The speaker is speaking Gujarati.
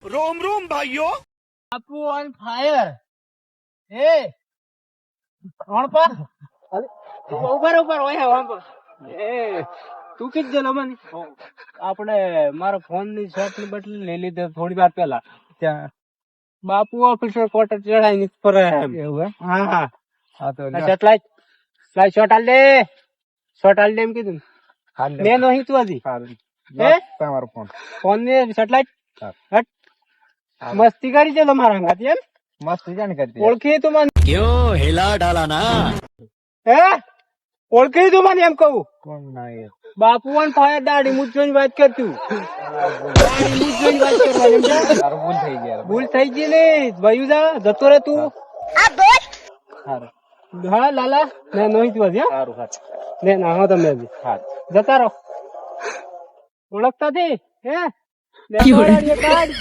रोम रोम भाइयों. બાપુ ઓન ફાયર. એ કોણ પર ઉપર ઉપર ઓય હવા પર. એ તું કીધ દેલો મને આપણે મારો ફોન ની શોપ ની બદલી લઈ લીધો થોડી વાર પહેલા ત્યાં બાપુ ઓફિસર કોટર ચડાઈ ની પર એવું હા હા હા તો સેટેલાઇટ ફ્લાઈ શોટ આલ દે એમ કીધું મેં નહીં તું હજી હે તમારો ફોન ને સેટેલાઇટ હટ મસ્તી કરી છે તમારા અંગાત એમ મસ્તી જાણ કરતી ઓળખી તું મને क्यों हिला डाला ना. હે ઓળખી તું મને એમ કહું કોણ ના બાપુ અને ફાયર દાડી મૂછોની વાત કરતું દાડી મૂછોની વાત કરવાની એમ છે ભૂલ થઈ ગઈ ને ભયું જા જતો રહે તું હા લાલા ને નહીં તું હજી સારું ને ના હો તમે હજી જતા રહો ઓળખતા થી હે કાર્ડ